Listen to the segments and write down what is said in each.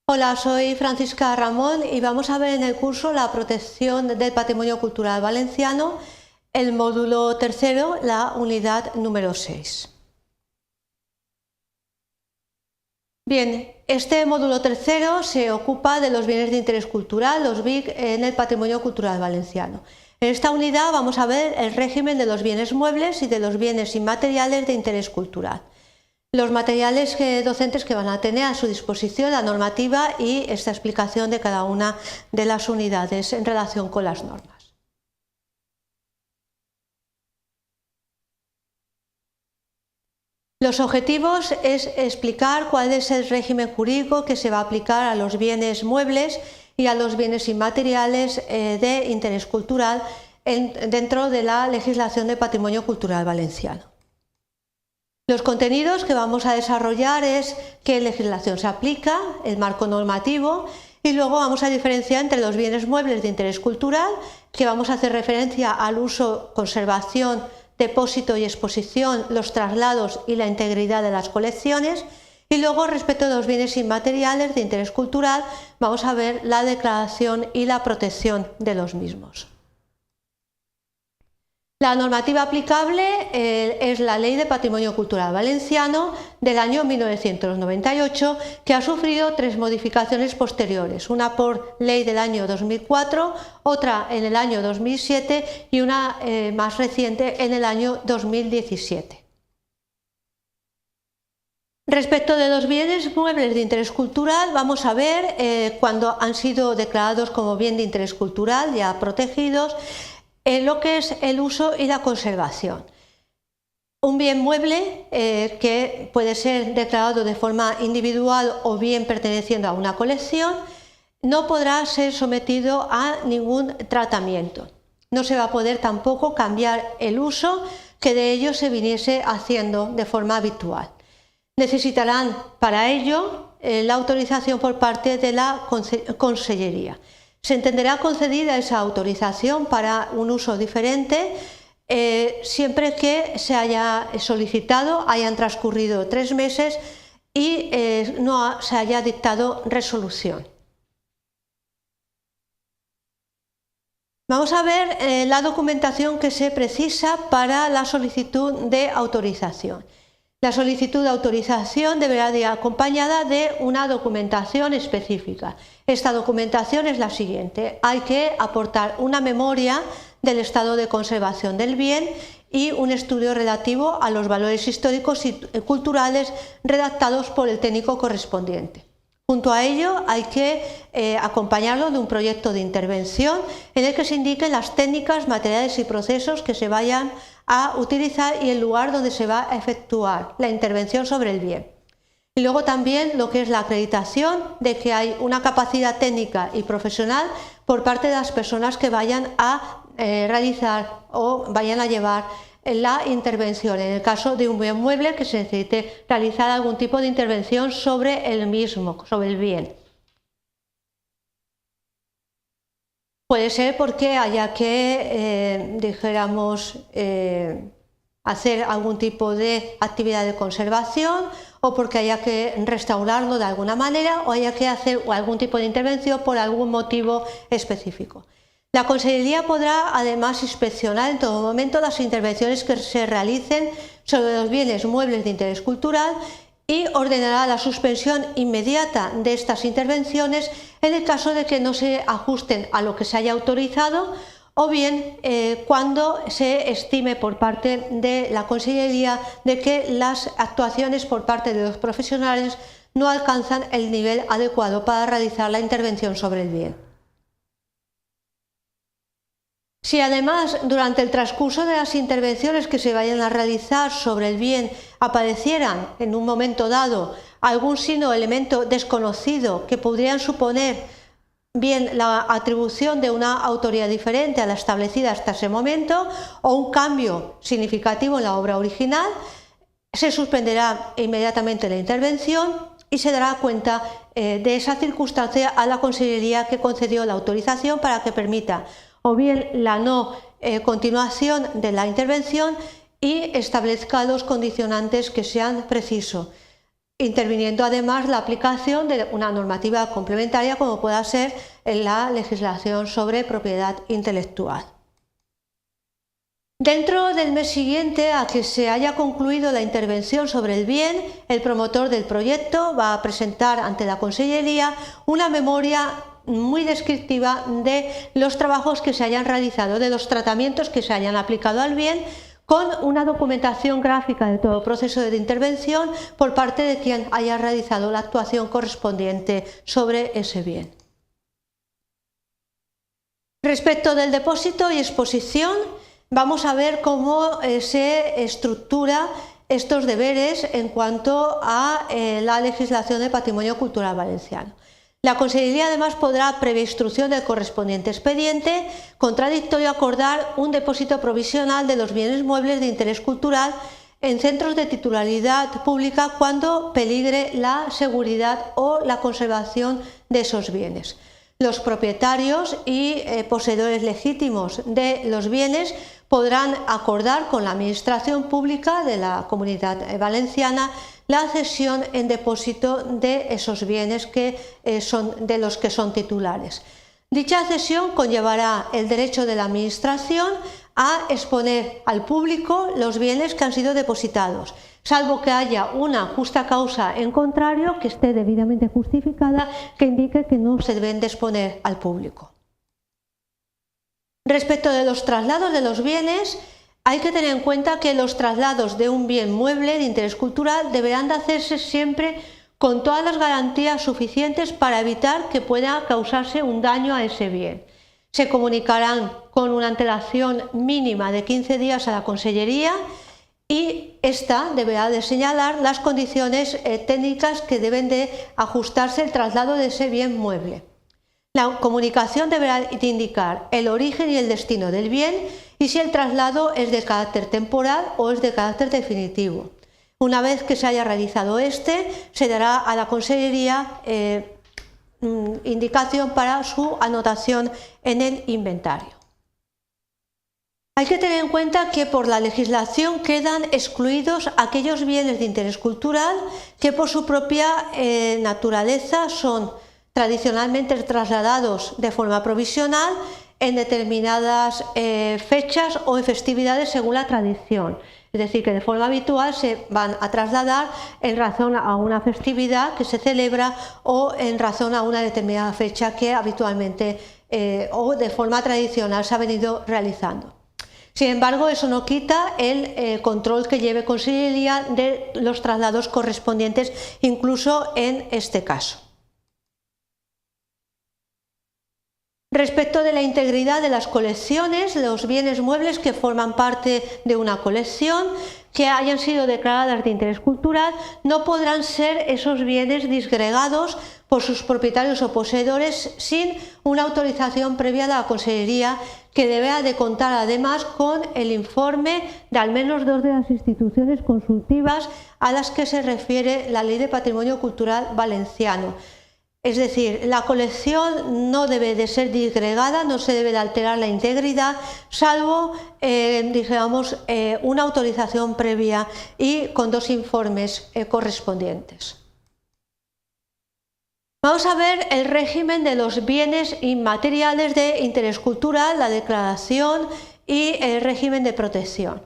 Hola, soy Francisca Ramón y vamos a ver en el curso la protección del patrimonio cultural valenciano, el módulo tercero, la unidad número 6. Bien, este módulo tercero se ocupa de los bienes de interés cultural, los BIC, en el patrimonio cultural valenciano. En esta unidad vamos a ver el régimen de los bienes muebles y de los bienes inmateriales de interés cultural. Los materiales docentes que van a tener a su disposición, la normativa y esta explicación de cada una de las unidades en relación con las normas. Los objetivos es explicar cuál es el régimen jurídico que se va a aplicar a los bienes muebles y a los bienes inmateriales de interés cultural dentro de la legislación de patrimonio cultural valenciano. Los contenidos que vamos a desarrollar es qué legislación se aplica, el marco normativo, y luego vamos a diferenciar entre los bienes muebles de interés cultural, que vamos a hacer referencia al uso, conservación, depósito y exposición, los traslados y la integridad de las colecciones, y luego respecto a los bienes inmateriales de interés cultural vamos a ver la declaración y la protección de los mismos. La normativa aplicable es la Ley de Patrimonio Cultural Valenciano del año 1998, que ha sufrido tres modificaciones posteriores, una por ley del año 2004, otra en el año 2007 y una más reciente en el año 2017. Respecto de los bienes muebles de interés cultural, vamos a ver cuando han sido declarados como bien de interés cultural, ya protegidos, lo que es el uso y la conservación. Un bien mueble que puede ser declarado de forma individual o bien perteneciendo a una colección, no podrá ser sometido a ningún tratamiento. No se va a poder tampoco cambiar el uso que de ello se viniese haciendo de forma habitual. Necesitarán para ello la autorización por parte de la Consellería. Se entenderá concedida esa autorización para un uso diferente siempre que se haya solicitado, hayan transcurrido 3 meses y no se haya dictado resolución. Vamos a ver la documentación que se precisa para la solicitud de autorización. La solicitud de autorización deberá ir acompañada de una documentación específica. Esta documentación es la siguiente: hay que aportar una memoria del estado de conservación del bien y un estudio relativo a los valores históricos y culturales redactados por el técnico correspondiente. Junto a ello hay que acompañarlo de un proyecto de intervención en el que se indiquen las técnicas, materiales y procesos que se vayan a utilizar y el lugar donde se va a efectuar la intervención sobre el bien. Y luego también lo que es la acreditación de que hay una capacidad técnica y profesional por parte de las personas que vayan a realizar o vayan a llevar la intervención. En el caso de un bien mueble, que se necesite realizar algún tipo de intervención sobre el mismo, sobre el bien. Puede ser porque haya que, dijéramos, hacer algún tipo de actividad de conservación, o porque haya que restaurarlo de alguna manera, o haya que hacer algún tipo de intervención por algún motivo específico. La Consellería podrá además inspeccionar en todo momento las intervenciones que se realicen sobre los bienes muebles de interés cultural y ordenará la suspensión inmediata de estas intervenciones en el caso de que no se ajusten a lo que se haya autorizado, o bien cuando se estime por parte de la Consellería de que las actuaciones por parte de los profesionales no alcanzan el nivel adecuado para realizar la intervención sobre el bien. Si además durante el transcurso de las intervenciones que se vayan a realizar sobre el bien aparecieran en un momento dado algún signo o elemento desconocido que pudieran suponer bien la atribución de una autoría diferente a la establecida hasta ese momento o un cambio significativo en la obra original, se suspenderá inmediatamente la intervención y se dará cuenta de esa circunstancia a la Consellería que concedió la autorización para que permita o bien la no continuación de la intervención y establezca los condicionantes que sean precisos. interviniendo además la aplicación de una normativa complementaria como pueda ser la legislación sobre propiedad intelectual. Dentro del mes siguiente a que se haya concluido la intervención sobre el bien, el promotor del proyecto va a presentar ante la Consellería una memoria muy descriptiva de los trabajos que se hayan realizado, de los tratamientos que se hayan aplicado al bien, con una documentación gráfica de todo proceso de intervención por parte de quien haya realizado la actuación correspondiente sobre ese bien. Respecto del depósito y exposición, vamos a ver cómo se estructura estos deberes en cuanto a la legislación del patrimonio cultural valenciano. La Consellería además podrá, previa instrucción del correspondiente expediente, contradictorio acordar un depósito provisional de los bienes muebles de interés cultural en centros de titularidad pública cuando peligre la seguridad o la conservación de esos bienes. Los propietarios y poseedores legítimos de los bienes podrán acordar con la Administración Pública de la Comunidad Valenciana la cesión en depósito de esos bienes de los que son titulares. Dicha cesión conllevará el derecho de la Administración a exponer al público los bienes que han sido depositados, salvo que haya una justa causa en contrario que esté debidamente justificada que indique que no se deben de exponer al público. Respecto de los traslados de los bienes, hay que tener en cuenta que los traslados de un bien mueble de interés cultural deberán de hacerse siempre con todas las garantías suficientes para evitar que pueda causarse un daño a ese bien. Se comunicarán con una antelación mínima de 15 días a la Consellería y ésta deberá de señalar las condiciones técnicas que deben de ajustarse el traslado de ese bien mueble. La comunicación deberá de indicar el origen y el destino del bien y si el traslado es de carácter temporal o es de carácter definitivo. Una vez que se haya realizado se dará a la Consellería indicación para su anotación en el inventario. Hay que tener en cuenta que por la legislación quedan excluidos aquellos bienes de interés cultural que por su propia naturaleza son tradicionalmente trasladados de forma provisional en determinadas fechas o en festividades según la tradición. Es decir, que de forma habitual se van a trasladar en razón a una festividad que se celebra o en razón a una determinada fecha que habitualmente o de forma tradicional se ha venido realizando. Sin embargo, eso no quita el control que lleve Consellería de los traslados correspondientes, incluso en este caso. Respecto de la integridad de las colecciones, los bienes muebles que forman parte de una colección que hayan sido declaradas de interés cultural no podrán ser esos bienes disgregados por sus propietarios o poseedores sin una autorización previa de la Consellería, que deberá de contar además con el informe de al menos 2 de las instituciones consultivas a las que se refiere la Ley de Patrimonio Cultural Valenciano. Es decir, la colección no debe de ser disgregada, no se debe de alterar la integridad, salvo, una autorización previa y con 2 informes correspondientes. Vamos a ver el régimen de los bienes inmateriales de interés cultural, la declaración y el régimen de protección.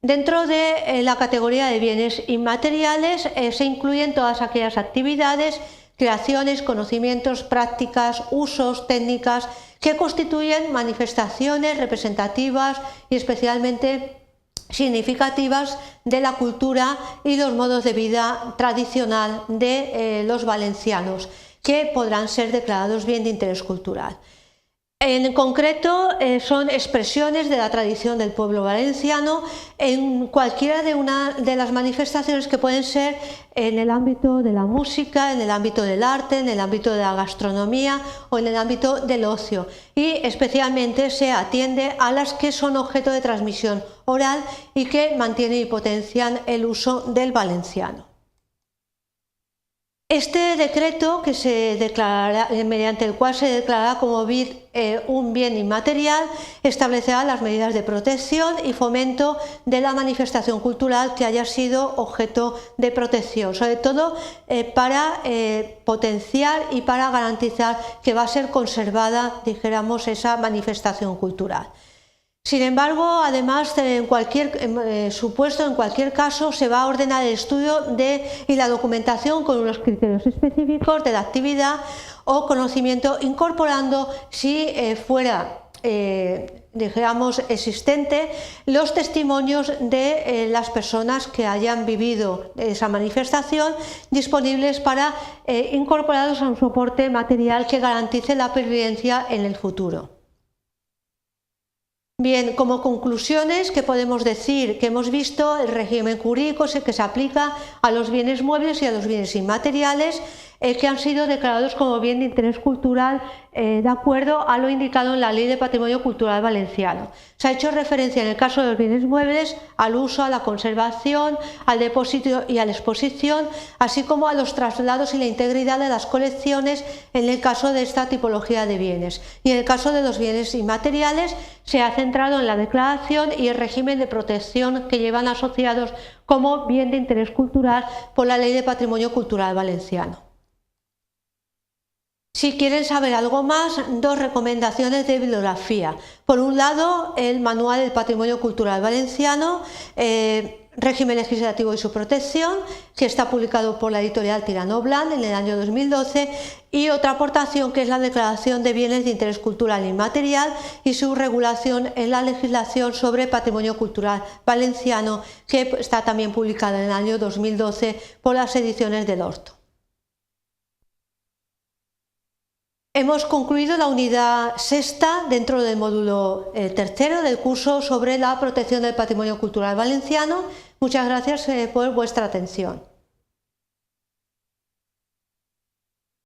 Dentro de la categoría de bienes inmateriales se incluyen todas aquellas actividades, creaciones, conocimientos, prácticas, usos, técnicas que constituyen manifestaciones representativas y especialmente significativas de la cultura y los modos de vida tradicional de los valencianos, que podrán ser declarados bien de interés cultural. En concreto, son expresiones de la tradición del pueblo valenciano en cualquiera de las manifestaciones que pueden ser en el ámbito de la música, en el ámbito del arte, en el ámbito de la gastronomía o en el ámbito del ocio. Y especialmente se atiende a las que son objeto de transmisión oral y que mantienen y potencian el uso del valenciano. Este decreto que se declarará, mediante el cual se declarará como un bien inmaterial, establecerá las medidas de protección y fomento de la manifestación cultural que haya sido objeto de protección, sobre todo para potenciar y para garantizar que va a ser conservada, dijéramos, esa manifestación cultural. Sin embargo, además, en cualquier supuesto, en cualquier caso, se va a ordenar el estudio y la documentación con unos criterios específicos de la actividad o conocimiento, incorporando, si fuera, digamos, existente, los testimonios de las personas que hayan vivido esa manifestación, disponibles para incorporarlos a un soporte material que garantice la pervivencia en el futuro. Bien, como conclusiones, ¿qué podemos decir? Que hemos visto el régimen jurídico que se aplica a los bienes muebles y a los bienes inmateriales que han sido declarados como bien de interés cultural de acuerdo a lo indicado en la Ley de Patrimonio Cultural Valenciano. Se ha hecho referencia en el caso de los bienes muebles al uso, a la conservación, al depósito y a la exposición, así como a los traslados y la integridad de las colecciones en el caso de esta tipología de bienes. Y en el caso de los bienes inmateriales se ha centrado en la declaración y el régimen de protección que llevan asociados como bien de interés cultural por la Ley de Patrimonio Cultural Valenciano. Si quieren saber algo más, dos recomendaciones de bibliografía. Por un lado, el Manual del Patrimonio Cultural Valenciano, régimen legislativo y su protección, que está publicado por la editorial Tirano Bland en el año 2012, y otra aportación que es la Declaración de Bienes de Interés Cultural Inmaterial y su regulación en la legislación sobre patrimonio cultural valenciano, que está también publicada en el año 2012 por las ediciones del Orto. Hemos concluido la unidad sexta dentro del módulo tercero del curso sobre la protección del patrimonio cultural valenciano. Muchas gracias por vuestra atención.